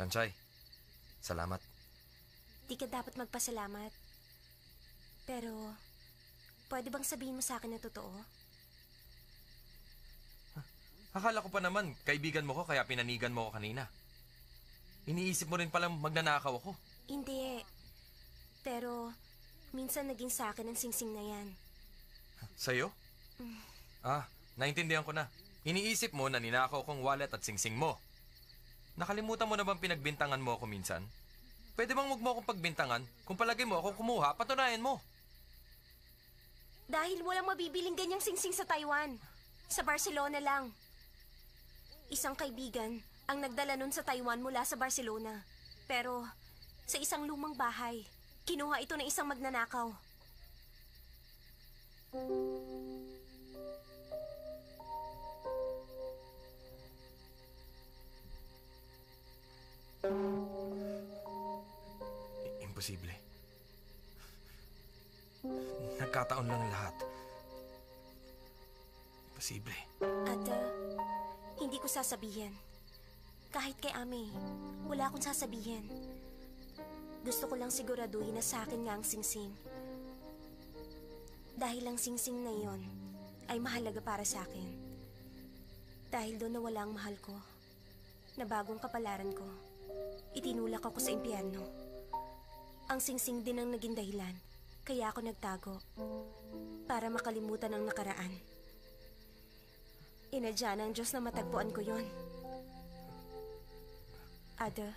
Sanchay, salamat. Di ka dapat magpasalamat. Pero, pwede bang sabihin mo sa akin na totoo? Akala ko pa naman, kaibigan mo ko kaya pinanigan mo ko kanina. Iniisip mo rin palang magnanakaw ako. Hindi. Pero, minsan naging sa akin ang singsing na yan. Sa'yo? Naintindihan ko na. Iniisip mo na ninakaw kong wallet at singsing mo. Nakalimutan mo na bang pinagbintangan mo ako minsan? Pwede bang huwag mo akong pagbintangan? Kung palagi mo akong kumuha, patunayan mo. Dahil walang mabibiling ganyang singsing sa Taiwan. Sa Barcelona lang. Isang kaibigan ang nagdala nun sa Taiwan mula sa Barcelona. Pero, sa isang lumang bahay, kinuha ito ng isang magnanakaw. Imposible. Nagkataon lang lahat. Imposible. At, hindi ko sasabihin. Kahit kay Ami, wala akong sasabihin. Gusto ko lang siguraduhin na sa akin nga ang singsing. Dahil ang singsing na iyon ay mahalaga para sa akin. Dahil doon nawala ang mahal ko, na bagong kapalaran ko, itinulak ako sa impyerno. Ang singsing din ang naging dahilan, kaya ako nagtago, para makalimutan ang nakaraan. Inadya ng Diyos na matagpuan ko yon. Ada,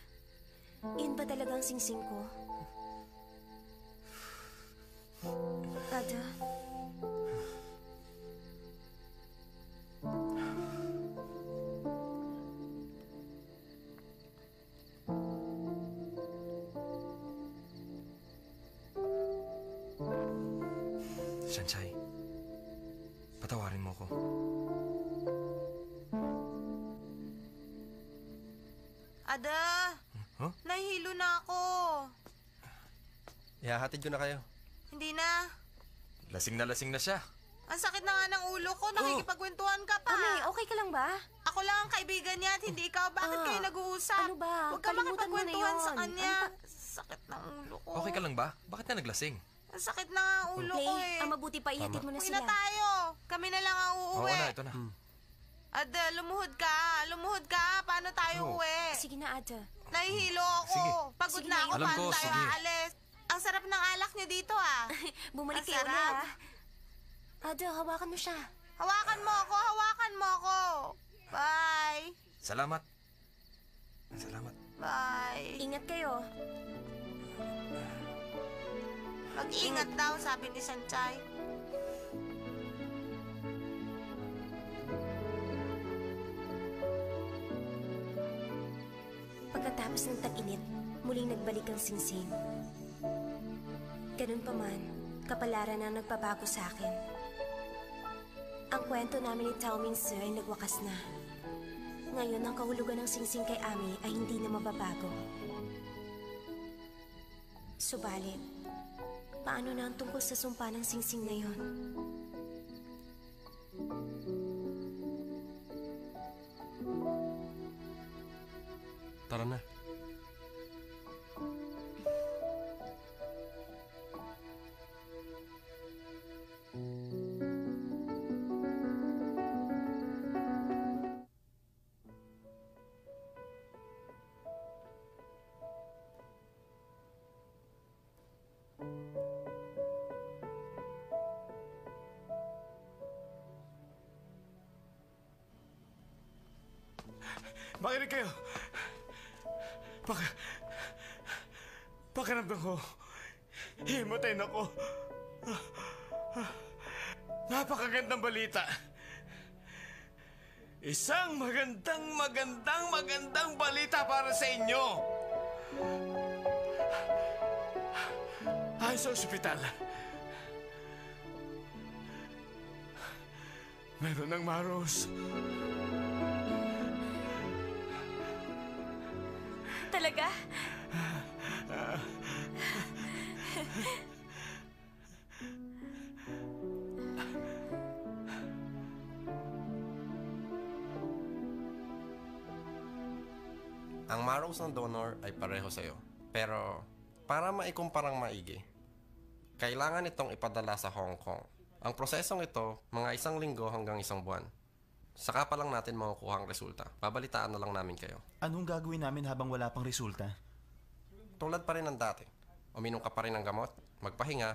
yun ba talagang singsing ko? Ada? Sanchay, patawarin mo ko. Ada! Huh? Nahihilo na ako. Ihahatid ko na kayo. Hindi na. Lasing na siya. Ang sakit na nga ng ulo ko. Nakikipagkwentuhan ka pa. Ami, okay ka lang ba? Ako lang ang kaibigan niya at hindi ikaw. Bakit kayo nag-uusap? Ano ba? Huwag ka Kalimutan mo na makipagkwentuhan yun. sa kanya. Ano Sakit ng ulo ko. Okay ka lang ba? Bakit ka naglasing? Ang sakit na nga ang ulo ko Play, eh. ang mabuti pa ihatid mo na Uwi sila. na tayo. Kami na lang ang Oo uuwi. na, ito na. Ada, lumuhod ka. Lumuhod ka. Paano tayo uwi? Sige na, Ada. Nahihilo ako. Sige. Pagod Sige na na, ako. alam Paano ko, tayo sige. aalis? Ang sarap ng alak niyo dito ah. Bumalik Ang kayo na, sarap. ha? Ada, hawakan mo siya. Hawakan mo ako. Hawakan mo ako. Bye. Salamat. Salamat. Bye. Ingat kayo. Mag-ingat daw, sabi ni Sanchay. Pagkatapos ng tag-init, muling nagbalik ang singsing. Ganun pa man, kapalaran ang nagpabago sa akin. Ang kwento namin ni Tao Ming Tse ay nagwakas na. Ngayon, ang kahulugan ng singsing kay Ami ay hindi na mababago. Subalit, paano na ang tungkol sa sumpa ng singsing na yon? Tara na. Makinig kayo! Pakiramdam ko, himatay na ako. Napakagandang balita. Isang magandang balita para sa inyo. Ayon sa ospital, meron ng maros. Talaga? Ang marrows ng donor ay pareho sa'yo. Pero, para maikumparang maigi, kailangan itong ipadala sa Hong Kong. Ang prosesong ito, mga 1 linggo hanggang 1 buwan. Saka pa lang natin makukuha ang resulta. Babalitaan na lang namin kayo. Anong gagawin namin habang wala pang resulta? Tulad pa rin ng dati. Uminom ka pa rin ng gamot, magpahinga,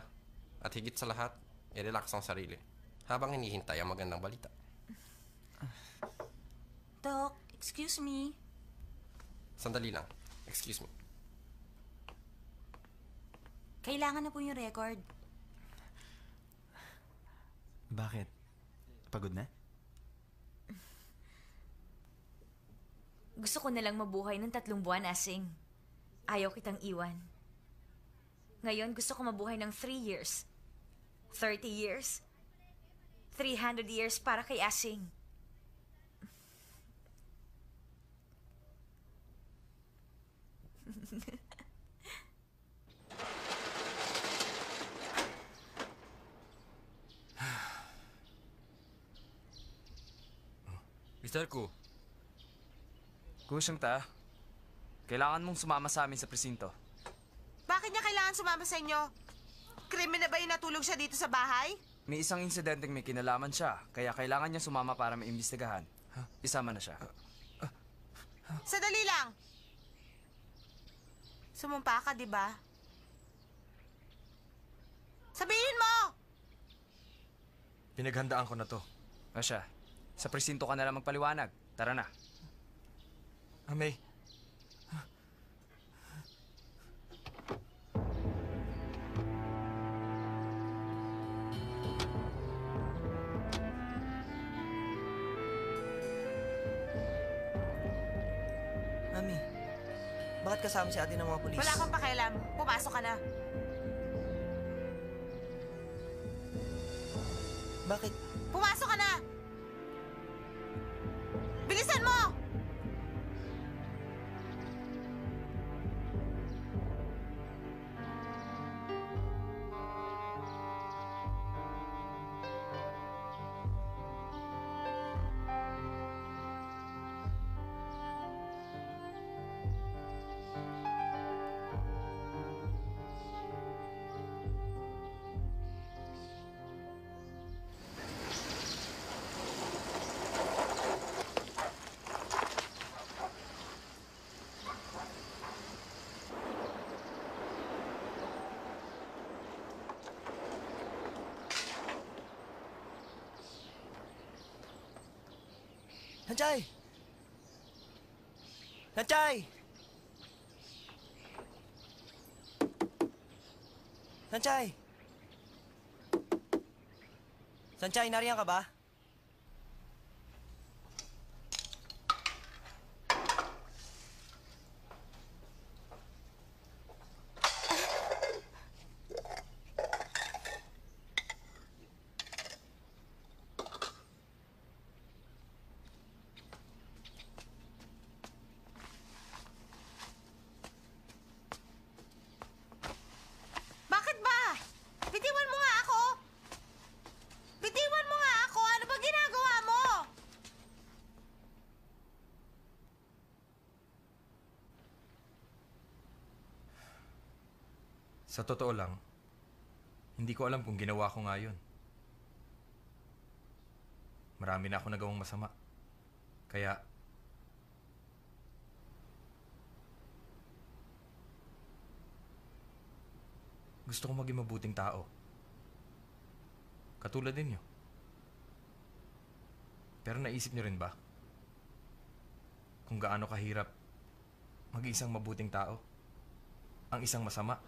at higit sa lahat, i-relax ang sarili. Habang hinihintay ang magandang balita. Doc, excuse me. Sandali lang. Excuse me. Kailangan na po yung record. Bakit? Pagod na? Gusto ko na lang mabuhay ng 3 buwan, Asing. Ayaw kitang iwan. Ngayon, gusto ko mabuhay ng 3 years. 30 years. 300 years para kay Asing. Mr. Ku, Kusyang ta, kailangan mong sumama sa amin sa presinto. Bakit niya kailangan sumama sa inyo? Krimen na ba yung natulog siya dito sa bahay? May isang insidenteng may kinalaman siya, kaya kailangan niya sumama para maimbestigahan. Isama na siya. Sadali lang. Sumumpa ka, di ba? Sabihin mo! pinaghandaan ko na to. O siya, sa presinto ka na lang magpaliwanag. Tara na. May, Mami, bakit kasama si ate ng mga pulis? Wala kang pakialam. Pumasok ka na. Bakit? Pumasok ka na! Bilisan mo! Nanchay! Nanchay! Nanchay! Nanchay, nariyan ka ba? Bakit ba? Bitiwan mo nga ako! Bitiwan mo nga ako! Ano ba ginagawa mo? sa totoo lang, hindi ko alam kung ginawa ko nga yun. Marami na ako nagawang masama. Kaya, gusto kong maging mabuting tao. Katulad ninyo. Pero naisip niyo rin ba kung gaano kahirap maging isang mabuting tao? Ang isang masama.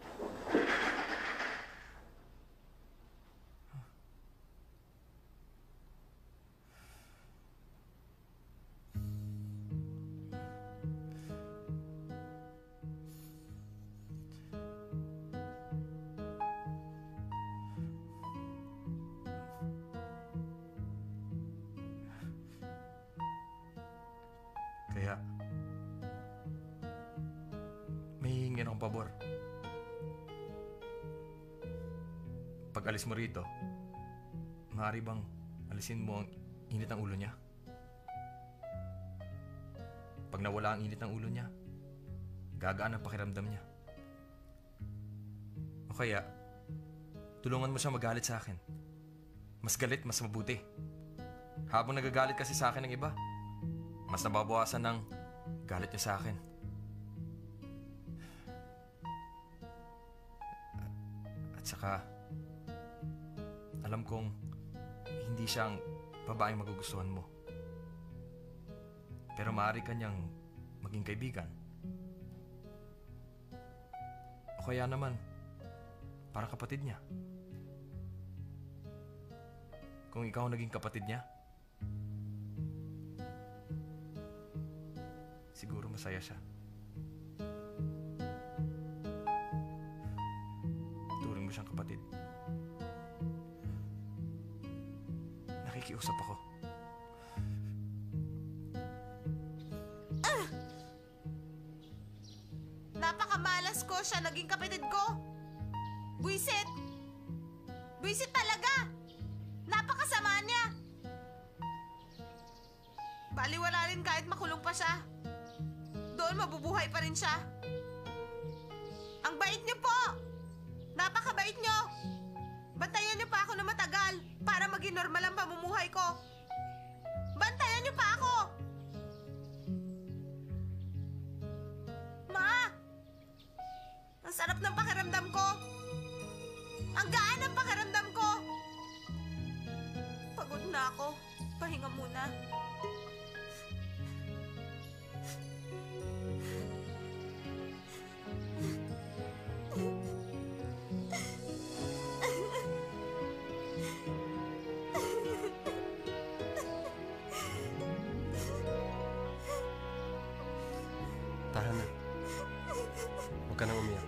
Kaya, may hihingin akong pabor. Pag alis mo rito, maaari bang alisin mo ang init ng ulo niya? Pag nawala ang init ng ulo niya, gagaan ang pakiramdam niya. O kaya, tulungan mo siya magalit sa akin. Mas galit, mas mabuti. Habang nagagalit kasi sa akin ng iba, mas nababawasan ng galit niya sa akin. At saka, alam kong hindi siya ang babaeng magugustuhan mo. Pero maaari ka niyang maging kaibigan. O kaya naman, para kapatid niya. Kung ikaw ang naging kapatid niya, siguro masaya siya. Turing mo siyang kapatid. Nakikiusap ako. Napakamalas ko siya naging kapatid ko. Buisit! Buisit talaga! Napakasama niya! Baliwala rin kahit makulong pa siya. Doon mabubuhay pa rin siya. Ang bait niyo po! Napakabait niyo! Bantayan niyo pa ako na matagal para maging normal ang pamumuhay ko. Bantayan niyo pa ako! Ma! Ang sarap ng pakiramdam ko! Ang gaan ng pakiramdam ko! Pagod na ako. Pahinga muna. Tahan na. Huwag ka nang umiyak.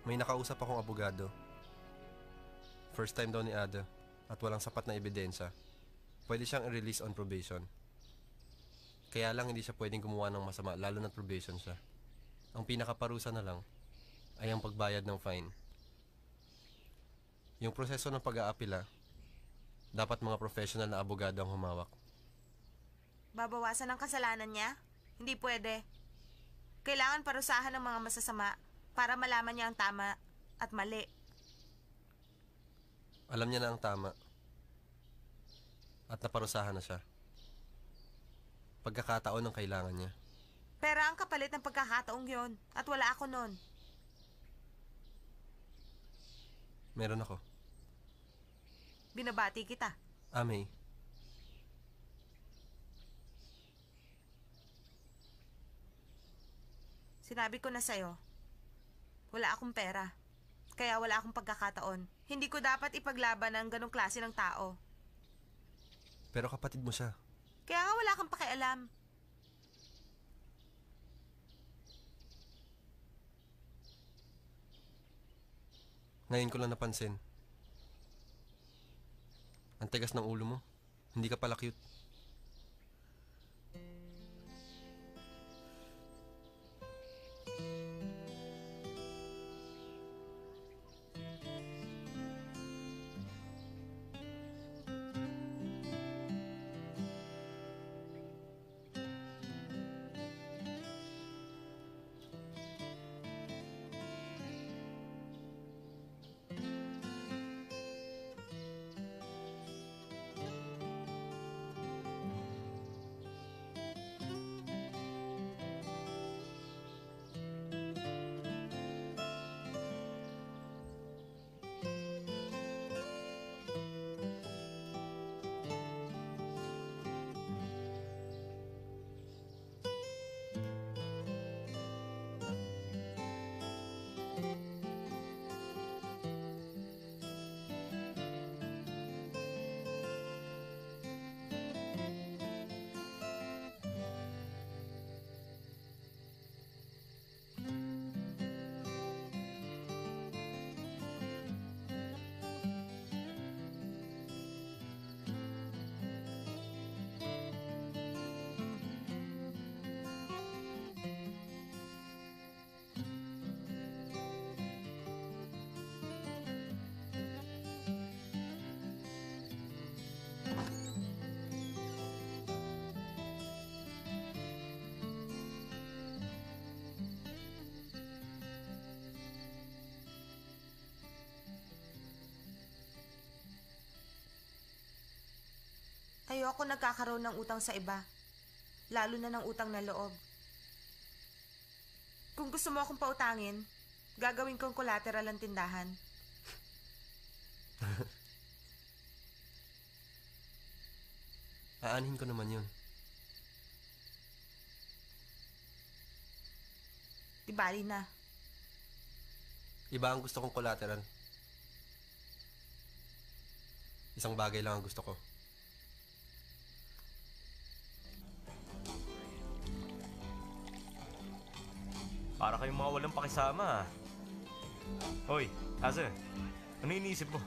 May nakausap akong abogado. First time daw ni Ada at walang sapat na ebidensya. Pwede siyang i-release on probation. Kaya lang hindi siya pwedeng gumawa ng masama lalo na't probation siya. Ang pinakaparusa na lang ay ang pagbayad ng fine. Yung proseso ng pag-aapila, dapat mga professional na abogado ang humawak. Babawasan ang kasalanan niya? Hindi pwede. Kailangan parusahan ng mga masasama para malaman niya ang tama at mali. Alam niya na ang tama at naparusahan na siya. Pagkakataon ang kailangan niya. Pero ang kapalit ng pagkakataong yon at wala ako nun. Meron ako. Binabati kita. May. Sinabi ko na sa'yo, wala akong pera. Kaya wala akong pagkakataon. Hindi ko dapat ipaglaban ng ganong klase ng tao. Pero kapatid mo siya. Kaya nga wala kang pakialam. Ngayon ko lang napansin. Ang tigas ng ulo mo. Hindi ka pala cute. Ayoko nagkakaroon ng utang sa iba. Lalo na ng utang na loob. Kung gusto mo akong pautangin, gagawin kong collateral ang tindahan. Aanhin ko naman yun. Di bali na. Iba ang gusto kong collateral. Isang bagay lang ang gusto ko. Para kayong mga walang pakisama. Hoy, Asa, ano iniisip mo?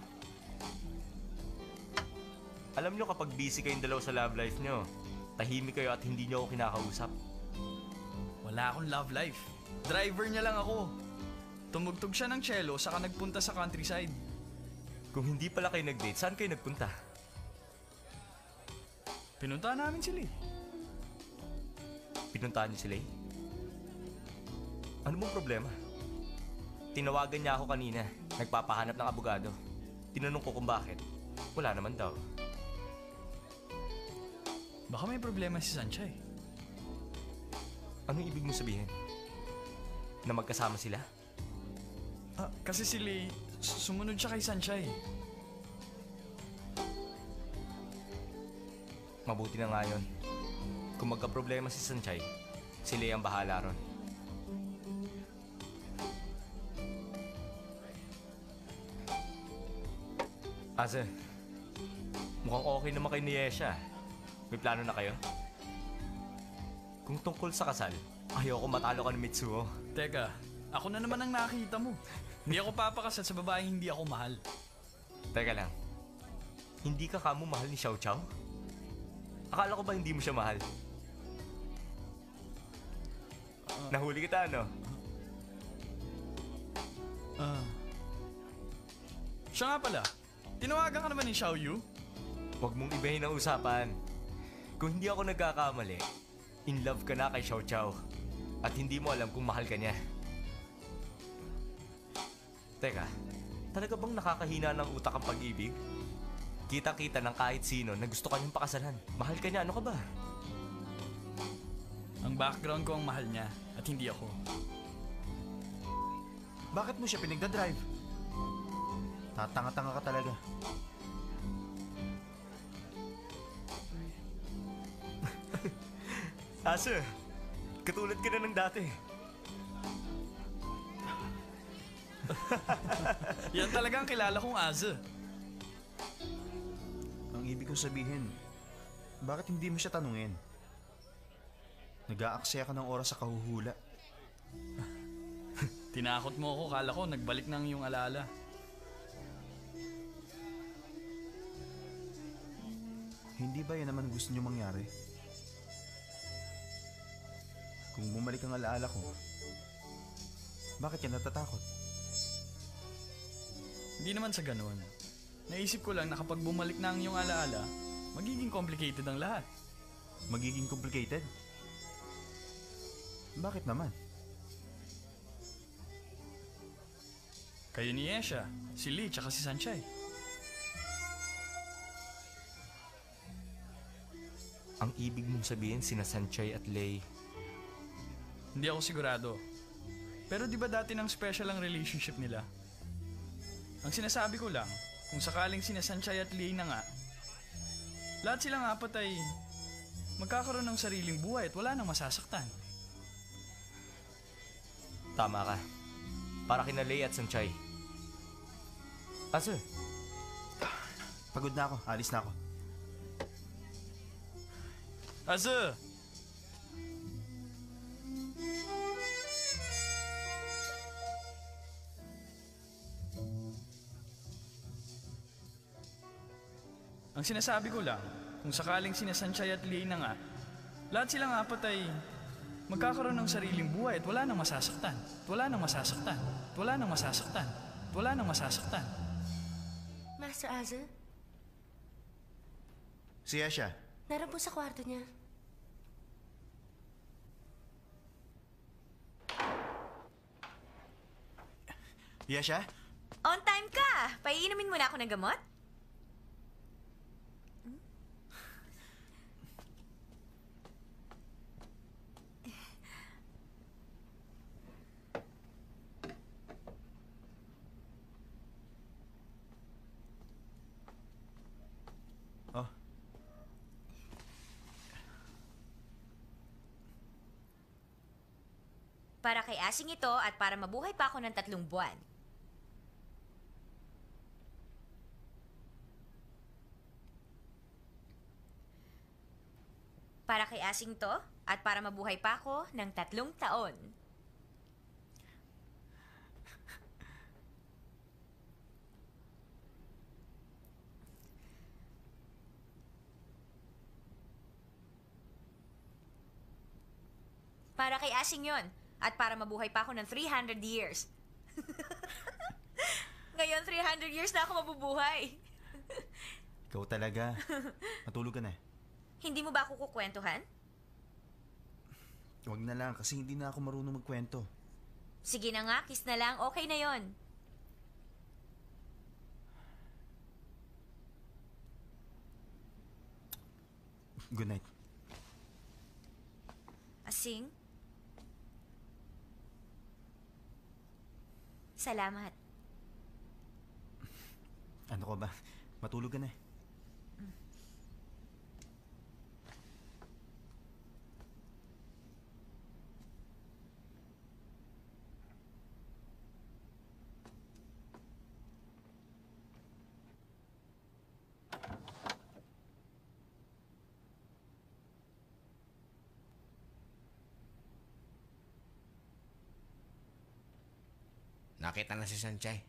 Alam nyo kapag busy kayong dalawa sa love life nyo, tahimik kayo at hindi nyo ako kinakausap. Wala akong love life. Driver niya lang ako. Tumugtog siya ng cello saka nagpunta sa countryside. Kung hindi pala kayo nag-date, saan kayo nagpunta? Pinuntahan namin sila eh. Pinuntahan niyo sila eh? Ano mong problema? Tinawagan niya ako kanina. Nagpapahanap ng abogado. Tinanong ko kung bakit. Wala naman daw. Baka may problema si Sanchay. Anong ibig mo sabihin? Na magkasama sila? Kasi sila sumunod siya kay Sanchay. Mabuti na nga yun. Kung magka-problema si Sanchay, sila ang bahala ron. Asa, mukhang okay naman kay Niesha. May plano na kayo? Kung tungkol sa kasal, ayoko matalo ka ni Mitsuo. Teka, ako na naman ang nakita mo. Hindi ako papakasal sa babaeng hindi ako mahal. Teka lang, hindi ka kamo mahal ni Xiao Xiao? Akala ko ba hindi mo siya mahal? Nahuli kita, ano? Siya nga pala, tinawagan ka naman ni Xiao Yu? Huwag mong ibahin ang usapan. Kung hindi ako nagkakamali, in love ka na kay Xiao Xiao. At hindi mo alam kung mahal ka niya. Teka, talaga bang nakakahina ng utak ang pag-ibig? Kita-kita ng kahit sino na gusto ka niyang pakasalan. Mahal ka niya, ano ka ba? Ang background ko ang mahal niya at hindi ako. Bakit mo siya pinagdadrive? Tatanga-tanga ka talaga. Asa, katulad ka na ng dati. Yan talaga ang kilala kong Aza. Ang ibig kong sabihin, bakit hindi mo siya tanungin? Nag-aaksaya ka ng oras sa kahuhula. Tinakot mo ako, kala ko nagbalik na ang iyong alaala. Hindi ba yan naman gusto niyo mangyari? Kung bumalik ang alaala ko, bakit yan natatakot? Hindi naman sa ganun. Naisip ko lang na kapag bumalik na ang iyong alaala, magiging complicated ang lahat. Magiging complicated? Bakit naman? Kayo ni Esha, si Lee, tsaka si Sanchay. Ang ibig mong sabihin sina Sanchay at Lei. Hindi ako sigurado. Pero di ba dati ng special ang relationship nila? Ang sinasabi ko lang, kung sakaling sina Sanchay at Lei na nga, lahat silang apat ay magkakaroon ng sariling buhay at wala nang masasaktan. Tama ka. Para kina Lei at Sanchay. Asa? Pagod na ako. Alis na ako. Aza! Ang sinasabi ko lang, kung sakaling sina Sanchay at Lei na nga, lahat silang apat ay magkakaroon ng sariling buhay at wala nang masasaktan. Wala nang masasaktan. Wala nang masasaktan. Wala nang masasaktan. Master Aza, Si Esha, naroon po sa kwarto niya. Yesha? On time ka! Paiinumin mo na ako ng gamot? Para kay Asing ito at para mabuhay pa ako ng 3 buwan. Para kay Asing to at para mabuhay pa ako ng 3 taon. Para kay Asing yon at para mabuhay pa ako ng 300 years. Ngayon, 300 years na ako mabubuhay. Ikaw talaga. Matulog ka na. Hindi mo ba ako kukwentuhan? Huwag na lang kasi hindi na ako marunong magkwento. Sige na nga, kiss na lang. Okay na yon. Good night. Asing? Salamat. Ano ka ba? Matulog ka na. Nakita na si Sanchay.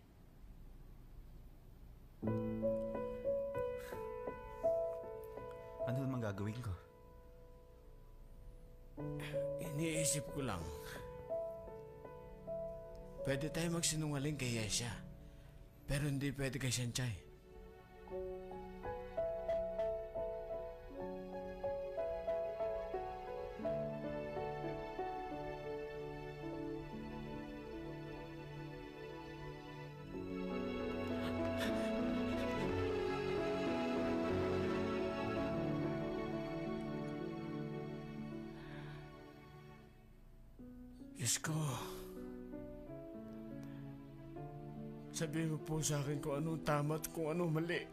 Ano naman gagawin ko? Iniisip ko lang. Pwede tayo magsinungaling kay Yesha. Pero hindi pwede kay Sanchay. Diyos ko. Sabihin mo po sa akin kung ano tama at kung ano mali.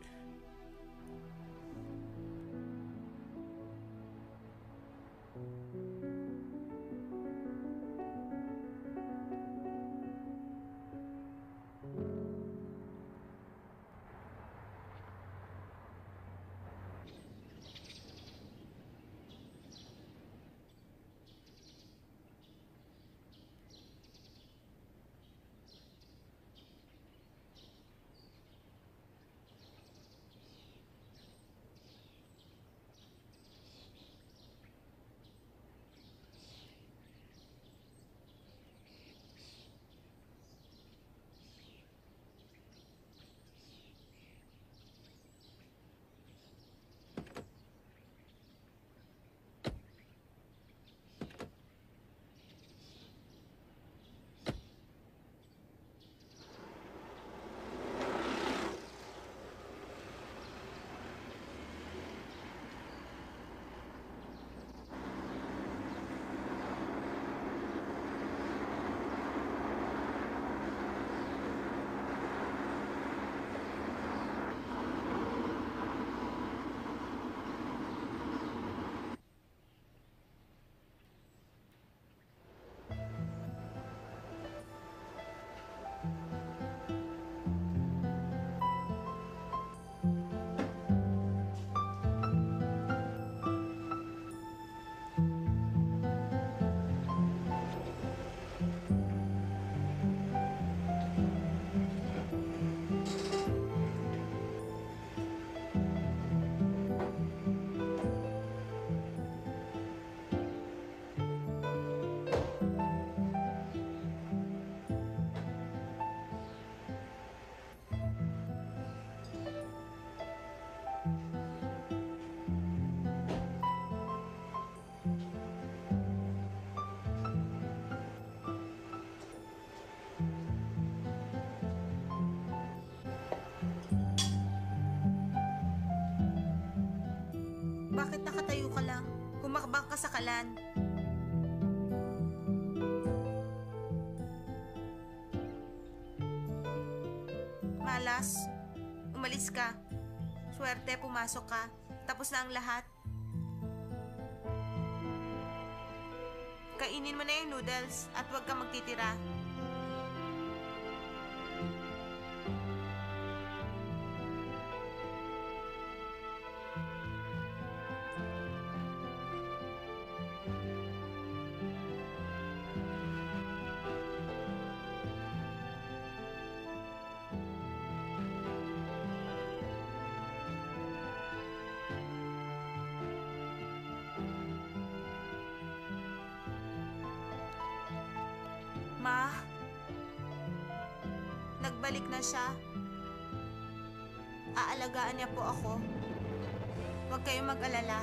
Bakit nakatayo ka lang? Humakbang ka sa kalan. Malas, umalis ka. Swerte, pumasok ka. Tapos na ang lahat. Kainin mo na yung noodles at huwag kang magtitira. Ma, nagbalik na siya. Aalagaan niya po ako. Huwag kayong mag-alala.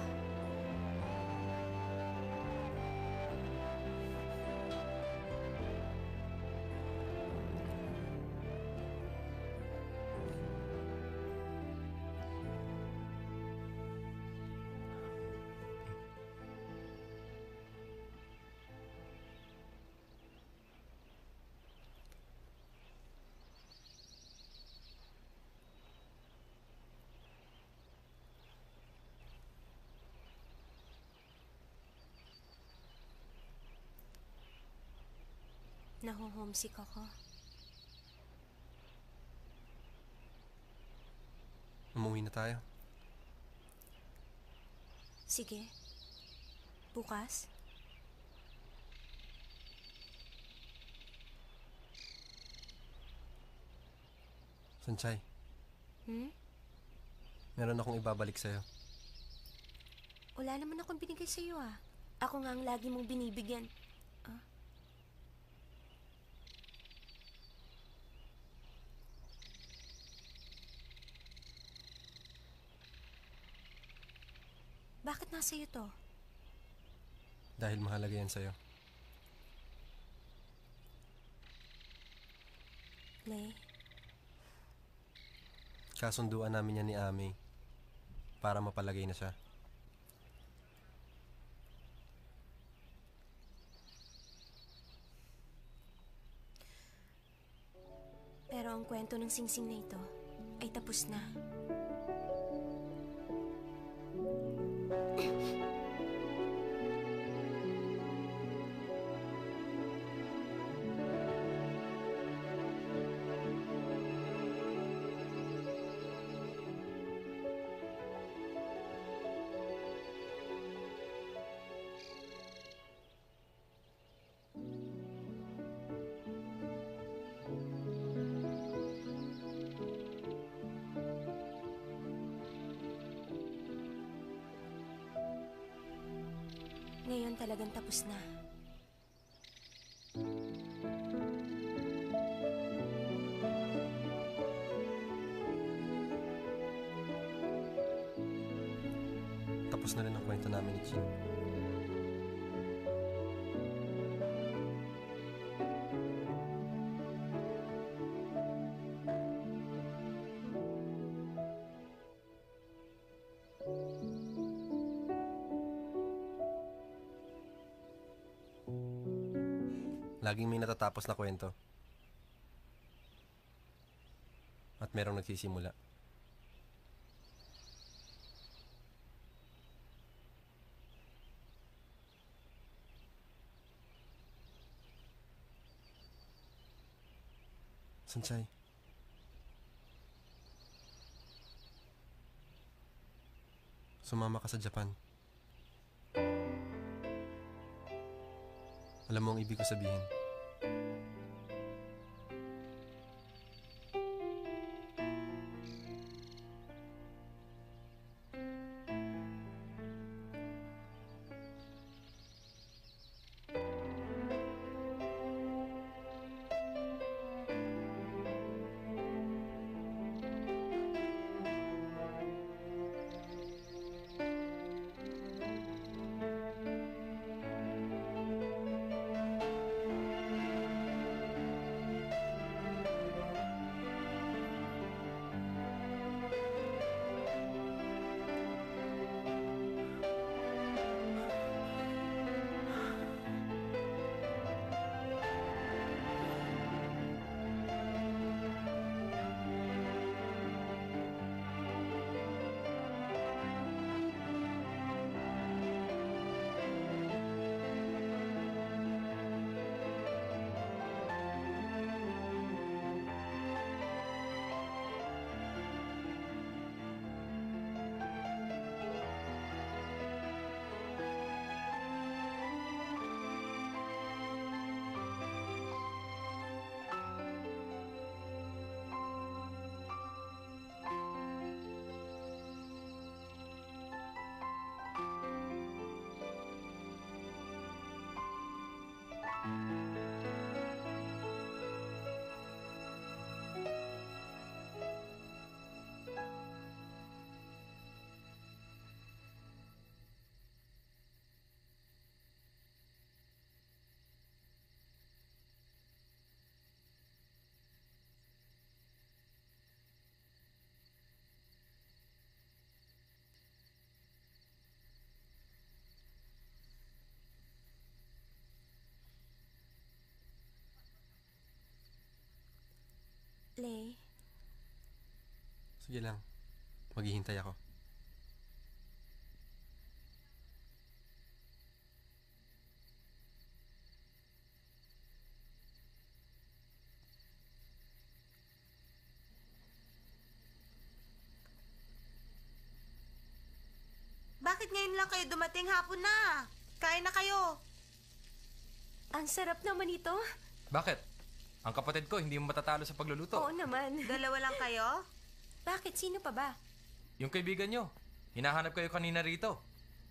Naho-homesick ako. Umuwi na tayo. Sige. Bukas? Sanchay, meron akong ibabalik sa'yo. Wala naman akong binigay sa'yo ah. Ako nga ang lagi mong binibigyan. Bakit nasa iyo to? Dahil mahalaga yan sa'yo. Lay, Kasunduan namin yan ni Ami para mapalagay na siya. pero ang kwento ng singsing na ito ay tapos na. Ngayon talagang tapos na. Tapos na rin ang kwento namin ni Chin. Laging may natatapos na kwento. At merong nagsisimula. Sanchay. Sumama ka sa Japan. Alam mo ang ibig ko sabihin. Lay, Sige lang. Maghihintay ako. Bakit ngayon lang kayo dumating? Hapon na. Kain na kayo. ang sarap naman ito. Bakit? Ang kapatid ko hindi mo matatalo sa pagluluto. Oo naman. Dalawa lang kayo? Bakit? Sino pa ba? Yung kaibigan nyo. Hinahanap kayo kanina rito.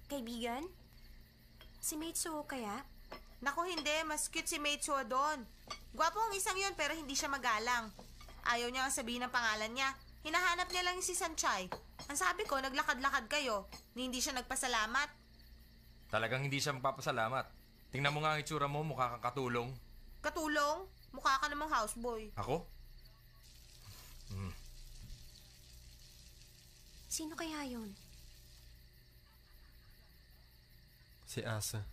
Kaibigan? Si Meitsuo kaya? Naku, hindi. Mas cute si Meitsuo doon. Gwapo ang isang yun, pero hindi siya magalang. Ayaw niya nga sabihin ang pangalan niya. Hinahanap niya lang yung si Sanchay. Ang sabi ko, naglakad-lakad kayo. Ni hindi siya nagpasalamat. Talagang hindi siya magpapasalamat. Tingnan mo nga ang itsura mo, mukha kang katulong. Katulong? Mukha ka namang houseboy. Ako? Sino kaya yun? Si Asa.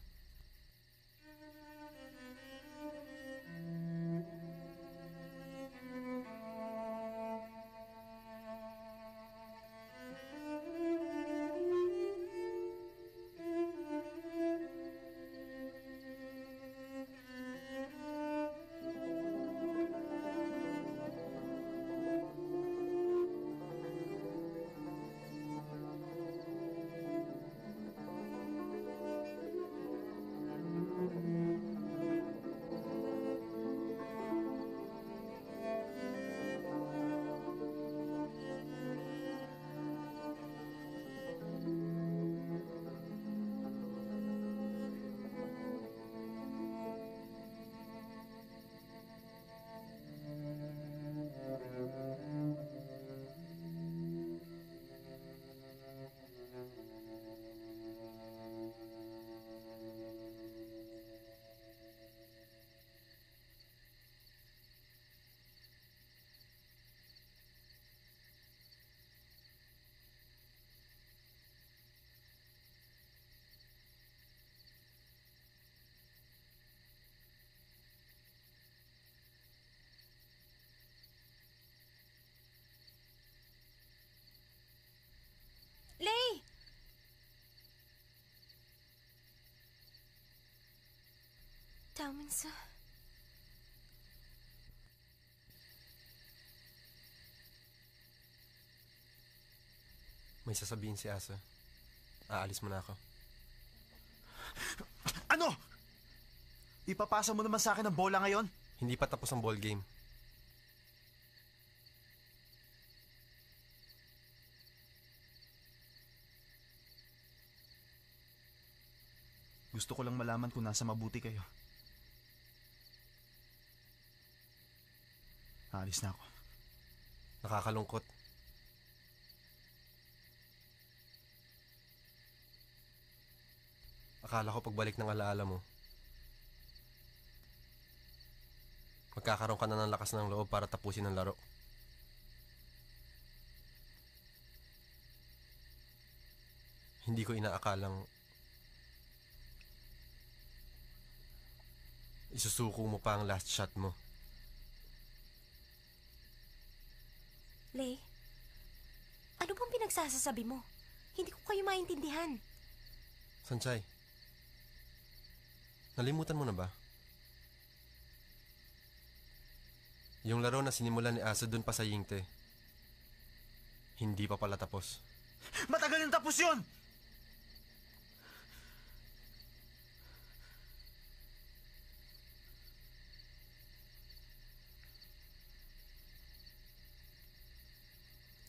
Lay! Tamansa. May sasabihin si Asa. Aalis mo na ako. Ano? Ipapasa mo naman sa akin ang bola ngayon? Hindi pa tapos ang ball game. Gusto ko lang malaman kung nasa mabuti kayo. Aalis na ako. Nakakalungkot. Akala ko pagbalik ng alaala mo, magkakaroon ka na ng lakas ng loob para tapusin ang laro. Hindi ko inaakalang isusuko mo pa ang last shot mo. Lay, ano bang pinagsasasabi mo? Hindi ko kayo maintindihan. Sanchay, nalimutan mo na ba? Yung laro na sinimulan ni Asa dun pa sa Yingte, hindi pa pala tapos. Matagal yung tapos yun!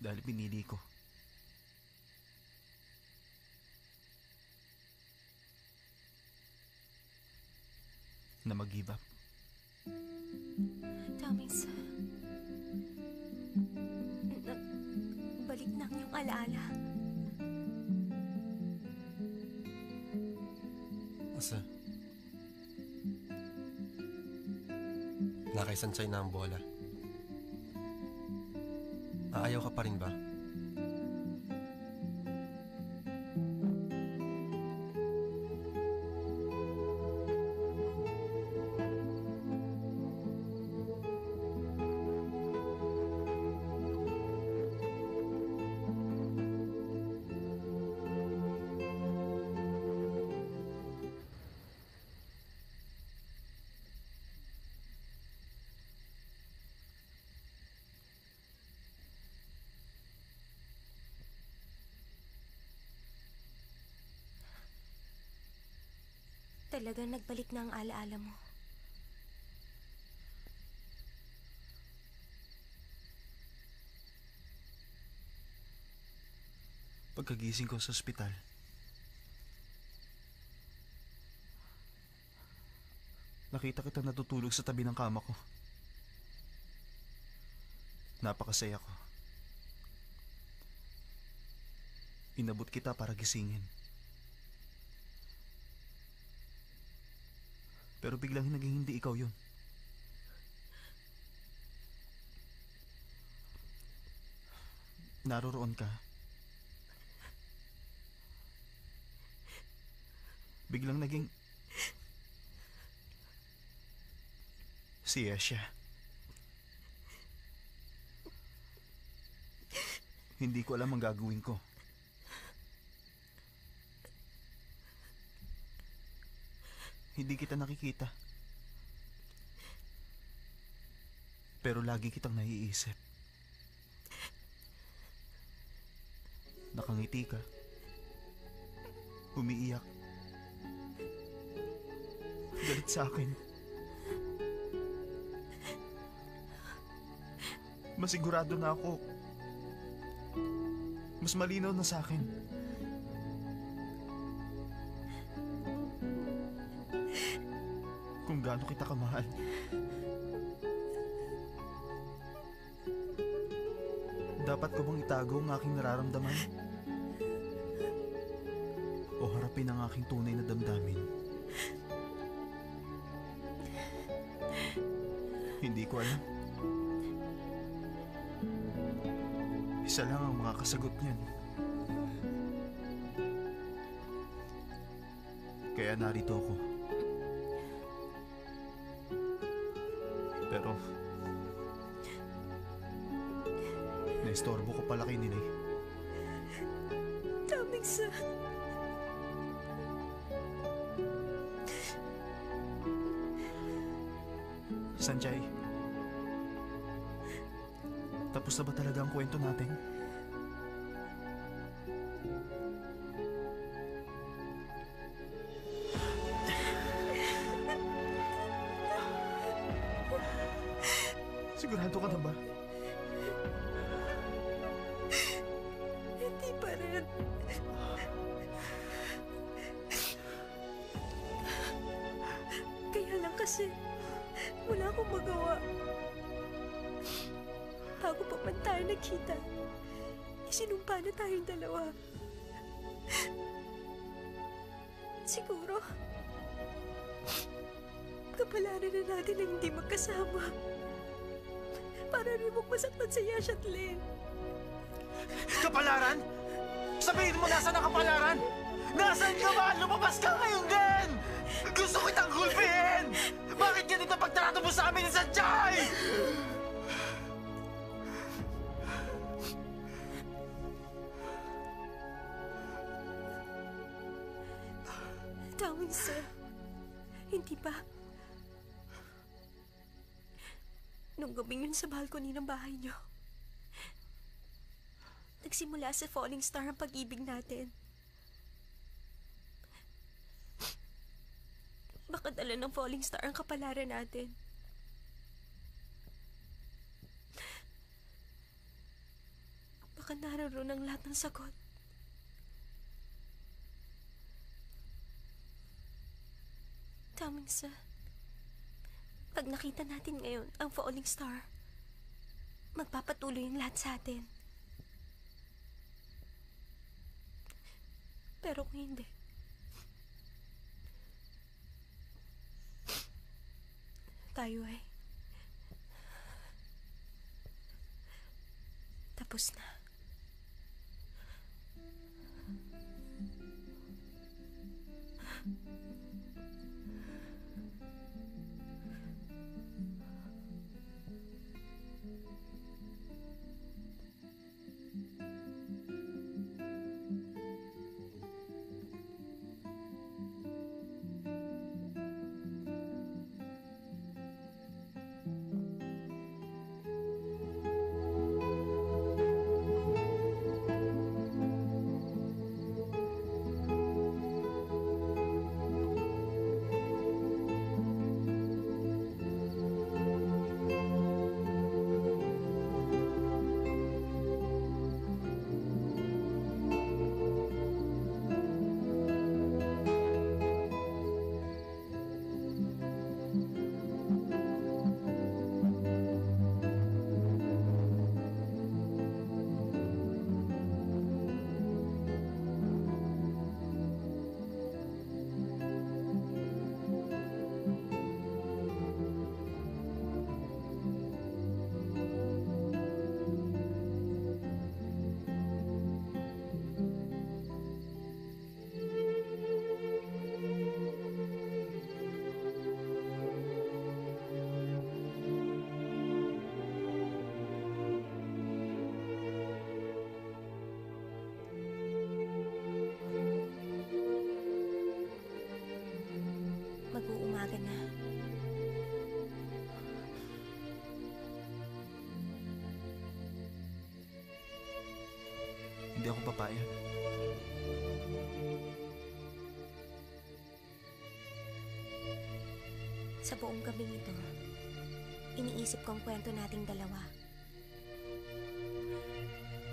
Dahil pinili ko. Na mag-give up. Tamansa. Balik na ang iyong alaala. Asa? Nakay Sanchay na ang bola. Aayaw ka pa rin ba? Talagang nagbalik na ang alaala mo. Pagkagising ko sa ospital, nakita kitang natutulog sa tabi ng kama ko. Napakasaya ko. Inabot kita para gisingin. Pero biglang naging hindi ikaw yun. Naroroon ka. Biglang naging si Yesha. Hindi ko alam ang gagawin ko. Hindi kita nakikita. Pero lagi kitang naiisip. Nakangiti ka. Umiiyak. Galit sa akin. Masigurado na ako. Mas malinaw na sa akin. Kung gaano kita kamahal. Dapat ko bang itago ang aking nararamdaman? O harapin ang aking tunay na damdamin? Hindi ko alam. Isa lang ang makakasagot niyan. Kaya narito ako. Pero naistorbo ko pala kay Ninay. Daming sa... Sanjay, tapos na ba talaga ang kwento natin? Sigurado ka na ba? Hindi pa rin. Kaya lang kasi, wala akong magawa. Bago pa man tayo nagkita, isinumpa na tayong dalawa. Siguro, kapalaran na natin na hindi magkasama. Para rin mong masaktan si Yash at Lynn. Kapalaran? Sabihin mo nasaan ang kapalaran? Nasaan ka ba? Lumabas ka ngayon din! Gusto kitang gulpihin! Bakit ganito pagtrato mo sa amin ni Sanjay? Tawin, sir. Hindi ba? Nung gabing yun sa balcony ng bahay niyo, nagsimula sa falling star ang pag-ibig natin. Baka dala ng falling star ang kapalaran natin. Baka naroon ang lahat ng sagot. Tamang sa... Pag nakita natin ngayon ang falling star, magpapatuloy ang lahat sa atin. Pero kung hindi, tayo ay tapos na. Hindi ako papayag. Sa buong gabing ito, iniisip ko ang kwento nating dalawa.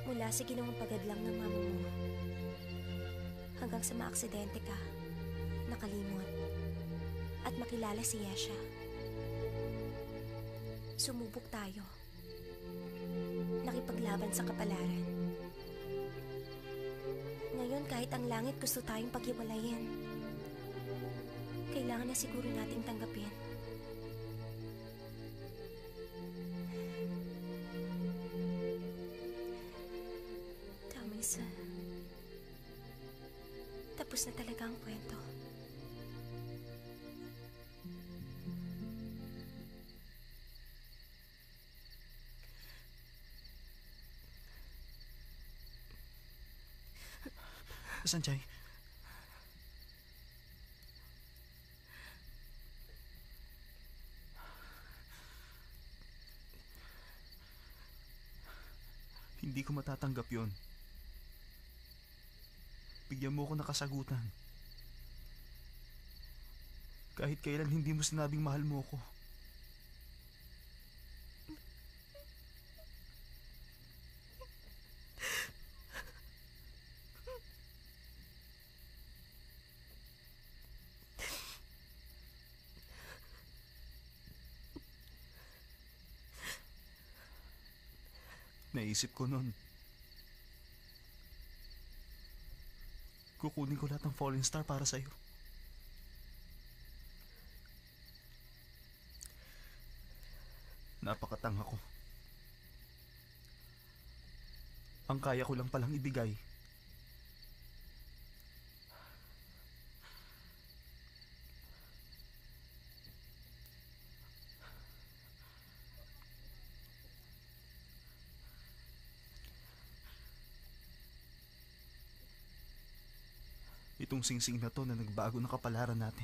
Mula sa ginawang pagadlang ng mama mo, hanggang sa maaksidente ka, nakalimot, at makilala si Yesha. Sumubok tayo. Nakipaglaban sa kapalaran. Ngayon, kahit ang langit gusto tayong paghiwalayin, kailangan na siguro nating tanggapin. Tamisa, tapos na talaga ang kwento. Sanjay. Hindi ko matatanggap yon. Bigyan mo ko ng kasagutan. Kahit kailan hindi mo sinabing mahal mo ko. Naisip ko nun, kukunin ko lahat ng falling star para sa'yo. Napakatanga ko. Ang kaya ko lang palang ibigay, itong singsing na to na nagbago ng kapalaran natin.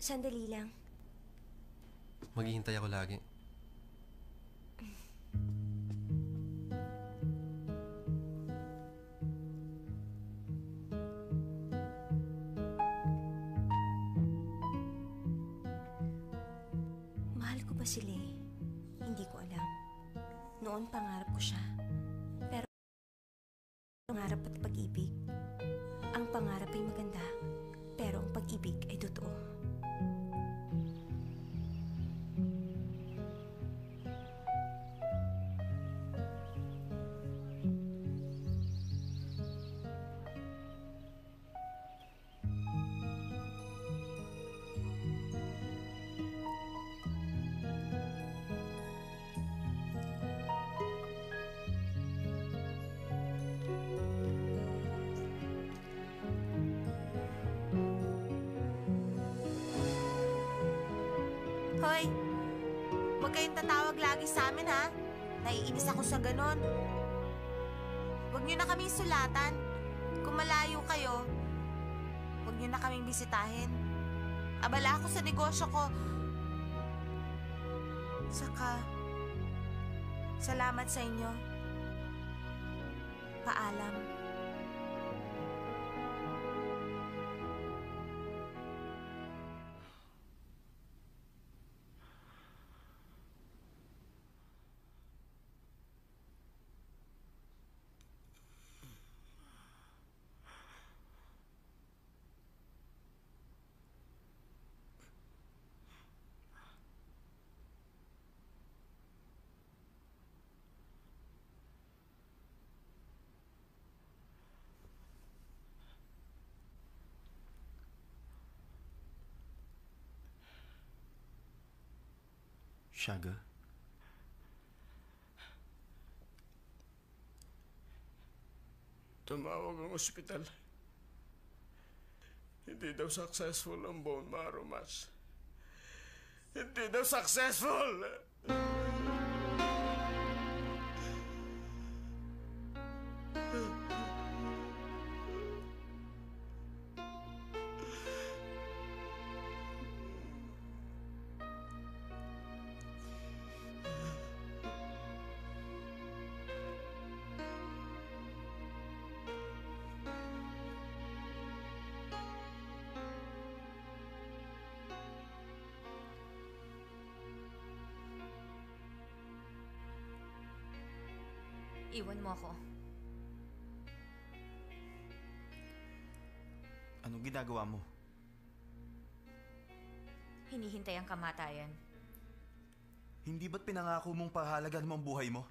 Sandali lang. Maghihintay ako lagi. Mahal ko ba si Lay? Hindi ko alam. Noon pangarap ko siya. Pero pangarap at pag-ibig. Ang pangarap ay maganda, pero ang pag-ibig ay totoo. Hoy, huwag kayong tatawag lagi sa amin, ha? Naiinis ako sa ganon. Huwag niyo na kaming sulatan. Kung malayo kayo, huwag niyo na kaming bisitahin. Abala ako sa negosyo ko. Saka, salamat sa inyo. Paalam. Shaga? Tumawag ang ospital. Hindi daw successful ang bone marrow match. Hindi daw successful! Iwan mo ako. Anong ginagawa mo? Hinihintay ang kamatayan. Hindi ba't pinangako mong pahalagan mo ang buhay mo?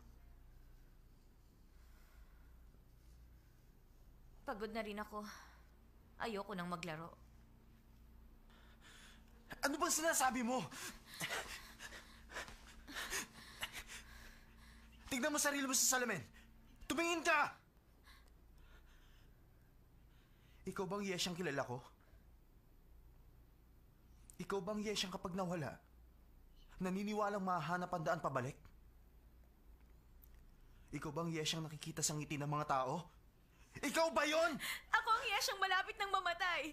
Pagod na rin ako. Ayoko nang maglaro. Ano bang sinasabi mo? Tignan mo sarili mo sa salamin. Tumingin ka! Ikaw bang Yesyang kilala ko? Ikaw bang Yesyang kapag nawala, naniniwalang mahahanap ang daan pabalik? Ikaw bang Yesyang nakikita sa ngiti ng mga tao? Ikaw ba yon? Ako ang Yesyang malapit ng mamatay.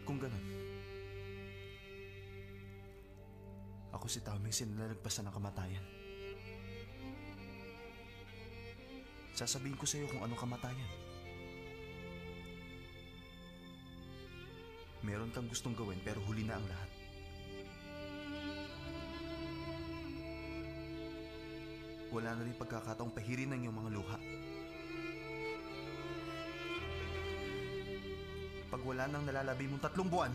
Kung ganun, ako si Tao Ming na nagpasa ng kamatayan. Sasabihin ko sa iyo kung anong kamatayan. Meron kang gustong gawin pero huli na ang lahat. Wala na rin pagkakataong pahirin ng iyong mga luha. Pag wala nang nalalabi mong 3 buwan,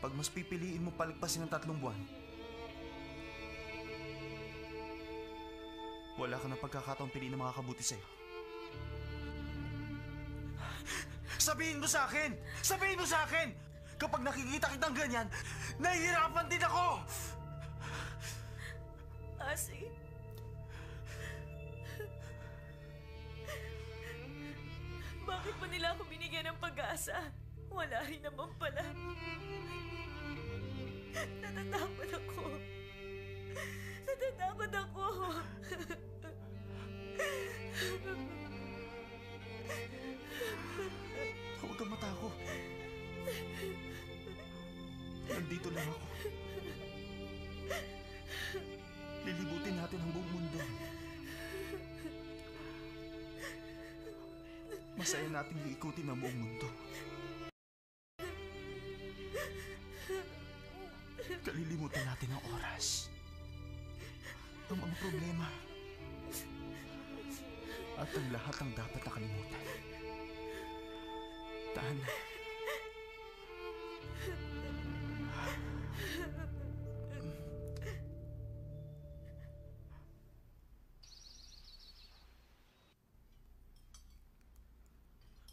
pag mas pipiliin mo palagpasin ng 3 buwan, wala ka ng pagkakataong piliin na makakabuti sa'yo. Sabihin mo sa akin! Sabihin mo sa akin! Kapag nakikita kitang ganyan, nahihirapan din ako! Asi. Bakit pa nila ako binigyan ng pag-asa? Wala rin naman pala. Natatakot ako. Natatakot ako. Huwag kang matakot. Nandito lang ako. Lilibutin natin ang buong mundo. Masaya nating liikutin ang buong mundo. Kalilimutan natin ang oras. Ang mga problema. At ang lahat ang dapat nakalimutan. Tahan.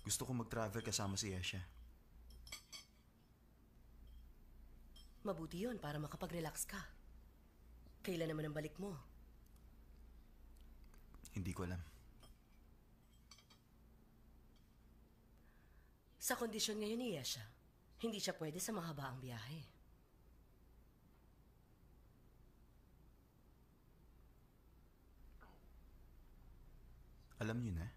Gusto ko mag-travel kasama si Yesha. Mabuti yun para makapag-relax ka. Kailan naman ang balik mo? Hindi ko alam. Sa kondisyon ngayon ni Yesha, hindi siya pwede sa mahabaang biyahe. Alam niyo na.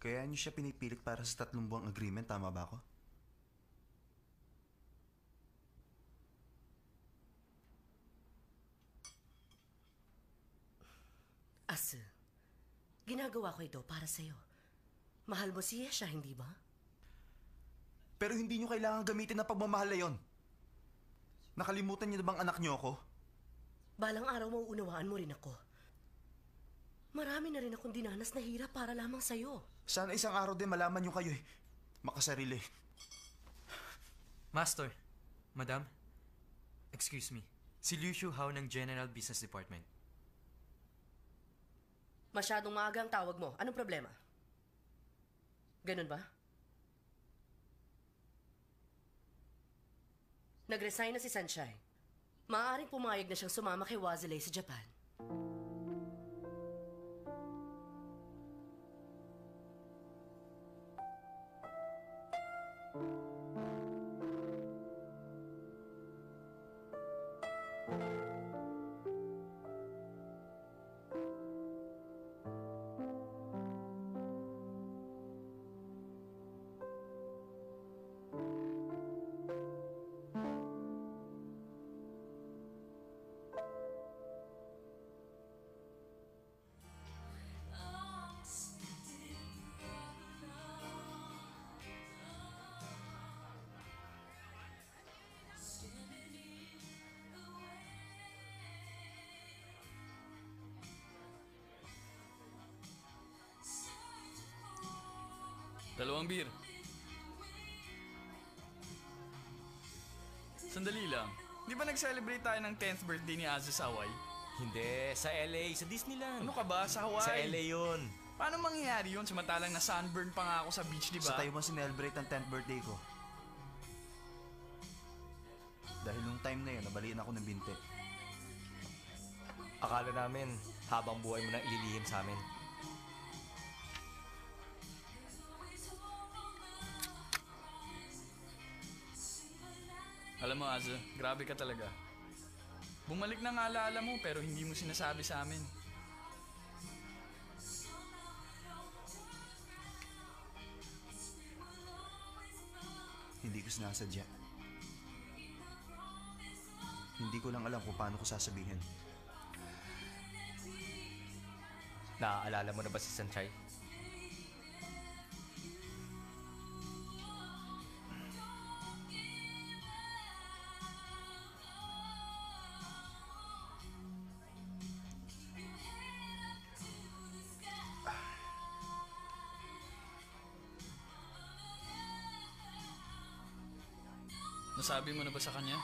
Kaya niyo siya pinipilit para sa 3 buwang agreement, tama ba ako? Asu, ginagawa ko ito para sa'yo. Mahal mo si Yesha, hindi ba? Pero hindi niyo kailangan gamitin ang pagmamahal na yon. Nakalimutan niyo na bang anak niyo ako? Balang araw mauunawaan mo rin ako. Marami na rin akong dinanas na hirap para lamang sa'yo. Sana isang araw din malaman niyo kayo makasarili. Master, Madam, excuse me. Si Liu Shuhao ng General Business Department. Masyadong maaga ang tawag mo. Anong problema? Ganun ba? Nag-resign na si Sunshine. Maaaring pumayag na siyang sumama kay Wazilay sa Japan. Dalawang beer. Sandali lang. Di ba nag-celebrate tayo ng 10th birthday ni Azu sa Hawaii? Hindi, sa LA, sa Disneyland. Ano ka ba? Sa Hawaii? Sa LA yun. Paano mangyayari yun? Samantalang na sunburn pa nga ako sa beach, di ba? Sa tayo mo sinelebrate ang 10th birthday ko. Dahil nung time na yun, nabalian ako ng binte. Akala namin, habang buhay mo nang ililihim sa amin. Alam mo, Azu, grabe ka talaga. Bumalik na ng alaala mo pero hindi mo sinasabi sa amin. Hindi ko sinasadya. Hindi ko lang alam kung paano ko sasabihin. Naaalala mo na ba si Sanchay? Nasabi mo na ba sa kanya?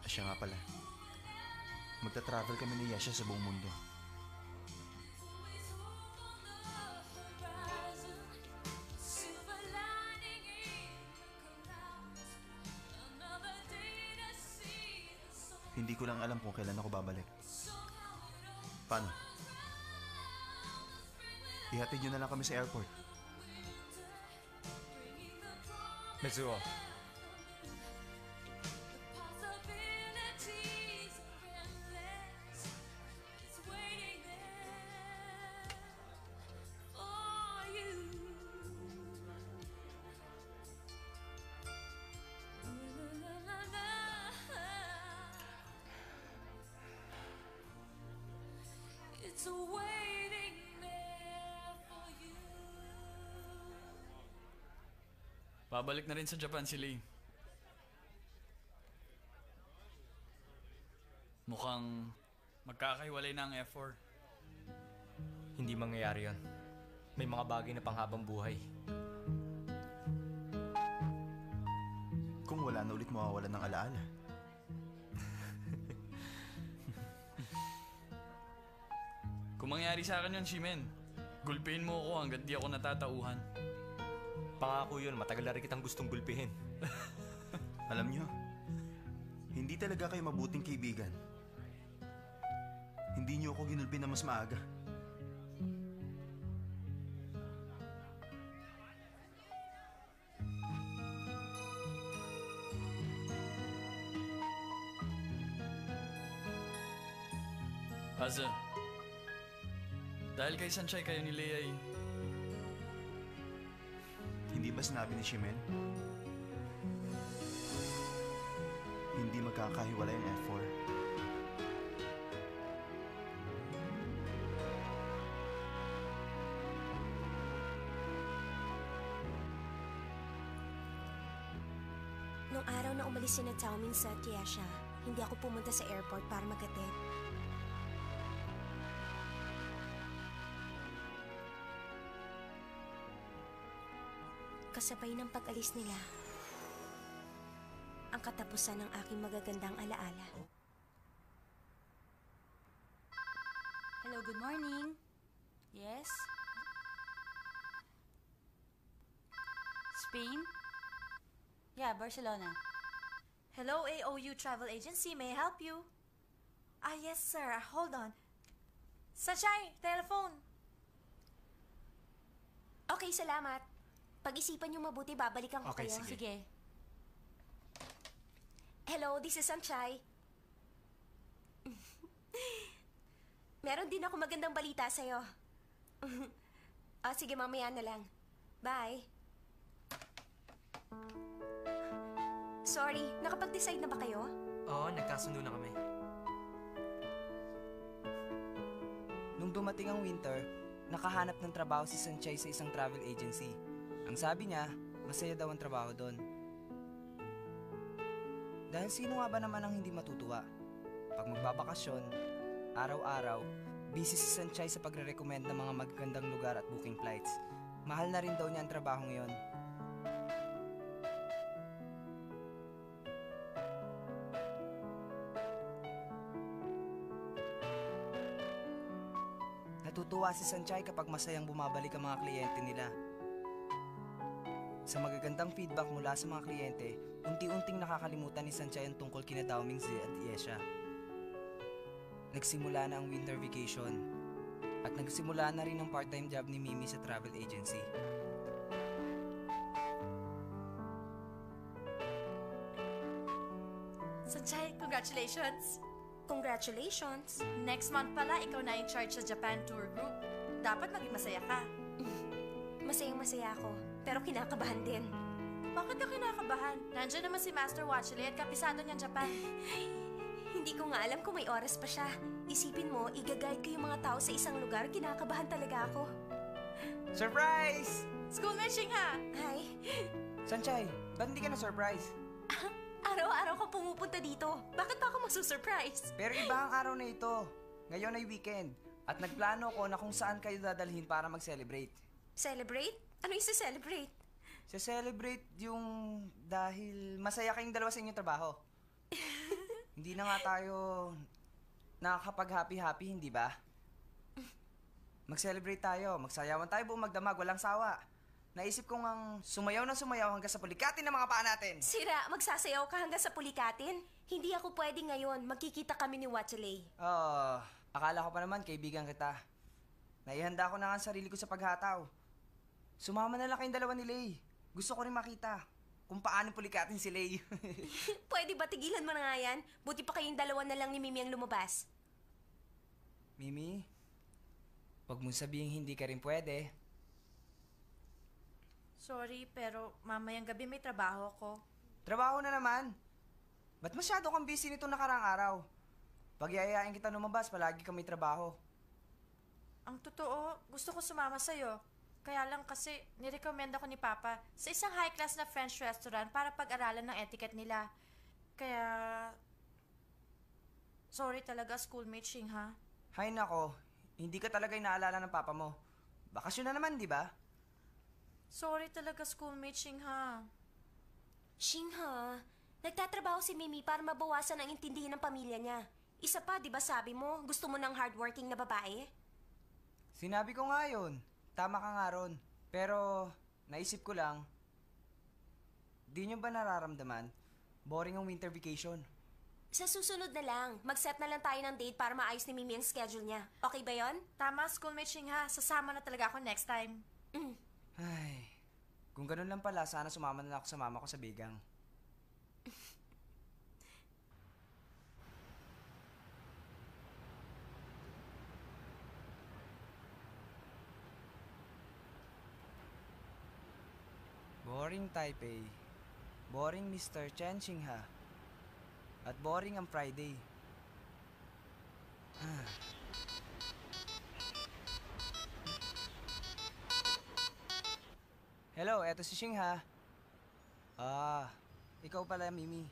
Siya nga pala. Magta-travel kami ni Yesha sa buong mundo. Hindi ko lang alam kung kailan ako babalik. Paano? Ihatid niyo na lang kami sa airport. Mitsuo, It's waiting there for you. Babalik na rin sa Japan si Lei. Mukhang magkakahiwalay na ang F4. hindi mangyayari yon. May mga bagay na panghabang buhay. Kung wala na ulit mawawalan ng alaala. Kung mangyari sa akin yun, Shimen, gulpihin mo ako hanggat di ako natatauhan. Pangako yun, matagal na rin kitang gustong gulpihin. Alam nyo, hindi talaga kayo mabuting kaibigan. Hindi nyo ako ginulpi na mas maaga. Haza, dahil kay Sanchay kayo ni Lei ay Hindi ba sinabi ni Shimen? Hindi magkakahiwalay ang F4. Nung araw na umalis si na Taoming sa Tiesha, hindi ako pumunta sa airport para maghatid. Kasabay ng pag-alis nila, ang katapusan ng aking magagandang alaala. Hello, good morning. Yes? Spain? Yeah, Barcelona. Hello, AOU Travel Agency. May I help you? Ah, yes, sir. Hold on. Sanchay, telephone. Okay, salamat. Pag-isipan niyo mabuti, babalikan ko Okay, kayo. sige. Sige. Hello, this is Sanchay. Meron din ako magandang balita sa'yo. Sige, mamaya na lang. Bye. Sorry, nakapag-decide na ba kayo? Oo, nagkasundo na kami. Nung dumating ang winter, nakahanap ng trabaho si Sanchay sa isang travel agency. Ang sabi niya, masaya daw ang trabaho doon. Dahil sino nga ba naman ang hindi matutuwa? Pag magbabakasyon, araw-araw, busy si Sanchay sa pagre-recommend ng mga magagandang lugar at booking flights. Mahal na rin daw niya ang trabaho ngayon. Natutuwa si Sanchay kapag masayang bumabalik ang mga kliyente nila. Sa magagandang feedback mula sa mga kliyente, unti-unting nakakalimutan ni Sanchay ang tungkol kina Daoming Z at Yesha. Nagsimula na ang winter vacation at nagsimula na rin ang part-time job ni Mimi sa travel agency. Sanchay, congratulations. Congratulations. Next month pala, ikaw na in charge sa Japan Tour Group. Dapat maging masaya ka. Masayang-masaya ako, pero kinakabahan din. Bakit ka kinakabahan? Nandiyan naman si Master Watchley at kapisado niyang Japan. Hindi ko nga alam kung may oras pa siya. Isipin mo, i-guide ko yung mga tao sa isang lugar, kinakabahan talaga ako. Surprise! Schoolmate Shingha! Hi. Sanchay, ba't hindi ka na-surprise? Araw-araw ka pumupunta dito. Bakit pa ako masu-surprise? Pero iba ang araw na ito. Ngayon ay weekend. At nagplano ko na kung saan kayo dadalhin para mag-celebrate. Celebrate? Ano yung celebrate? Celebrate yung dahil masaya kayong dalawa sa inyong trabaho. Hindi na nga tayo nakakapag-happy-happy, hindi ba? Mag-celebrate tayo, magsayawan tayo buong magdamag, walang sawa. Naisip kong ang sumayaw ng sumayaw hanggang sa pulikatin ng mga paa natin. Sira, magsasayaw ka hanggang sa pulikatin? Hindi ako pwede ngayon. Magkikita kami ni Watchley. Akala ko pa naman kaibigan kita. Naihanda ko na nga ang sarili ko sa paghataw. Sumama na lang kayong dalawa ni Lei. Gusto ko rin makita. kung paano pulikatin si Lay. Pwede ba tigilan mo na nga yan? Buti pa kayong dalawa na lang ni Mimi ang lumabas. Mimi, wag mong sabihin hindi ka rin pwede. Sorry, pero mamayang gabi may trabaho ko. Trabaho na naman. Ba't masyado kang busy nito nakarang araw? Pag iayain kita lumabas, palagi kang may trabaho. Ang totoo, gusto ko sumama sa'yo. Kaya lang kasi, nirecommend ako ni Papa sa isang high-class na French restaurant para pag-aralan ng etiquette nila. Kaya... Sorry talaga, schoolmate Shing, ha? Hay nako, hindi ka talaga inaalala ng papa mo. Bakasyon na naman, di ba? Sorry talaga, schoolmate Shing, ha? Shingha, nagtatrabaho si Mimi para mabawasan ang intindihin ng pamilya niya. Isa pa, di ba sabi mo, gusto mo ng hardworking na babae? Sinabi ko nga yun. Tama ka nga ron. Pero, naisip ko lang, di nyo ba nararamdaman? Boring ang winter vacation. Sa susunod na lang, mag-set na lang tayo ng date para maayos ni Mimi ang schedule niya. Okay ba yon? Tama, schoolmate Shing, ha? Sasama na talaga ako next time. Ay, kung ganun lang pala, sana sumama na lang ako sa mama ko sa Bigang. Boring Taipei, boring Mr. Chen Xingha, at boring ang Friday. Hello, eto si Xingha. Ikaw pala, Mimi.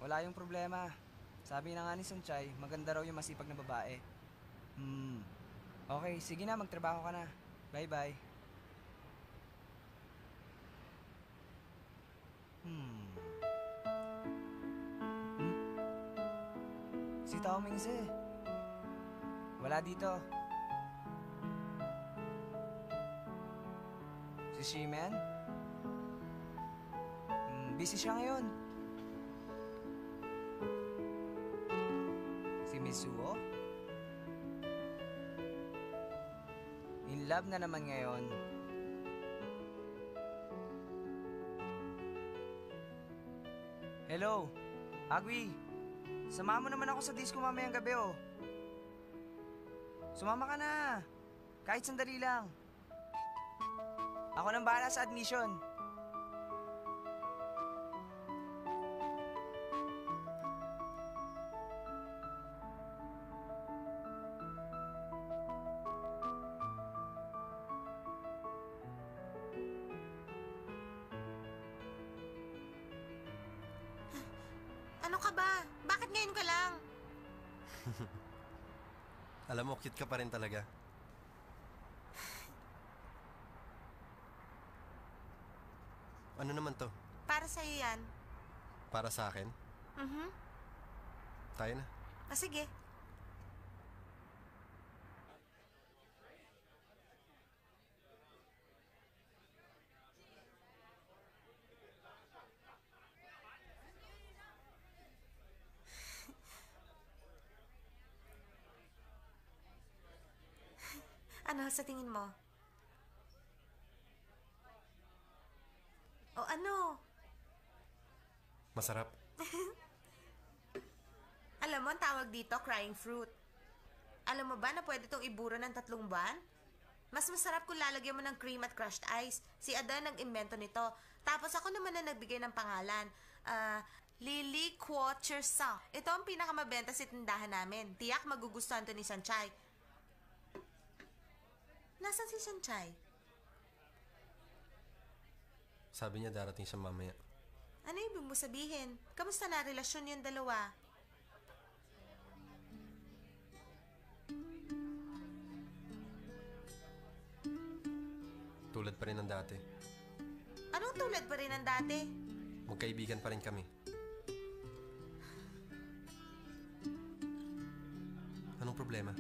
Wala yung problema. Sabi na nga ni Sanchay, maganda raw yung masipag na babae. Okay, sige na, magtrabaho ka na. Bye-bye. Si Tao Mingse. Wala dito. Si Shimen? Busy siya ngayon. Si Mizuo? In love na naman ngayon. Hello, Agwi. Samahan mo naman ako sa disco mamayang gabi, oh. Sumama ka na. Kahit sandali lang. Ako nang bahala sa admission. Ano ka ba? Bakit ngayon ka lang? Alam mo, cute ka pa rin talaga. Ano naman to? Para sa'yo yan. Para sa akin? Tayo na. Sige. Ano sa tingin mo? O ano? Masarap. Alam mo, ang tawag dito, crying fruit. Alam mo ba na pwede itong iburo ng 3 buwan? Mas masarap kung lalagyan mo ng cream at crushed ice. Si Adan nag-imbento nito. Tapos ako naman na nagbigay ng pangalan. Lily Quacher Sa. Ito ang pinakamabenta sa tindahan namin. Tiyak magugustuhan to ni Sanchay. Nasaan si Sanchay? Sabi niya darating siya mamaya. Ano ibig mo sabihin? Kamusta na relasyon yung dalawa? Tulad pa rin ng dati. Anong tulad pa rin ng dati? Magkaibigan pa rin kami. Anong problema?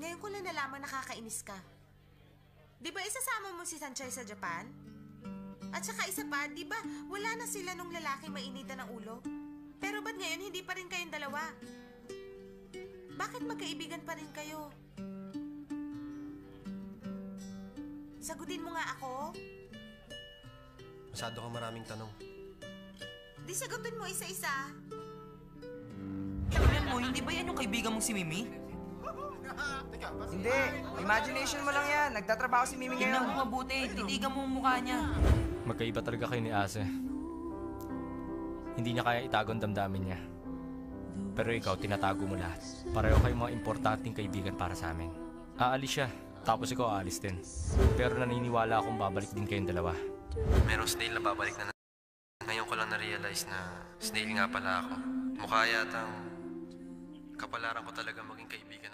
Ngayon ko lang nalaman nakakainis ka. Di ba isasama mo si Sanchay sa Japan? At saka isa pa, di ba wala na sila nung lalaki mainitan ng ulo? Pero ba't ngayon hindi pa rin kayong dalawa? Bakit magkaibigan pa rin kayo? Sagutin mo nga ako. Masyado kang maraming tanong. Di sagutin mo isa-isa. Tingnan mo, hindi ba yan yung kaibigan mong si Mimi? Hindi, imagination mo lang yan. Nagtatrabaho si Mimi Tingnan ngayon. mo mabuti, titigan mo ang mukha niya. Magkaiba talaga kayo ni Ase. Hindi niya kaya itago ang damdamin niya. Pero ikaw, tinatago mo lahat. Pareho kayong mga importanteng kaibigan para sa amin. Aalis siya, tapos ikaw aalis din. Pero naniniwala akong babalik din kayong dalawa. Merong snail na babalik na. Ngayon ko lang na-realize na snail nga pala ako. Mukha yatang kapalaran ko talaga maging kaibigan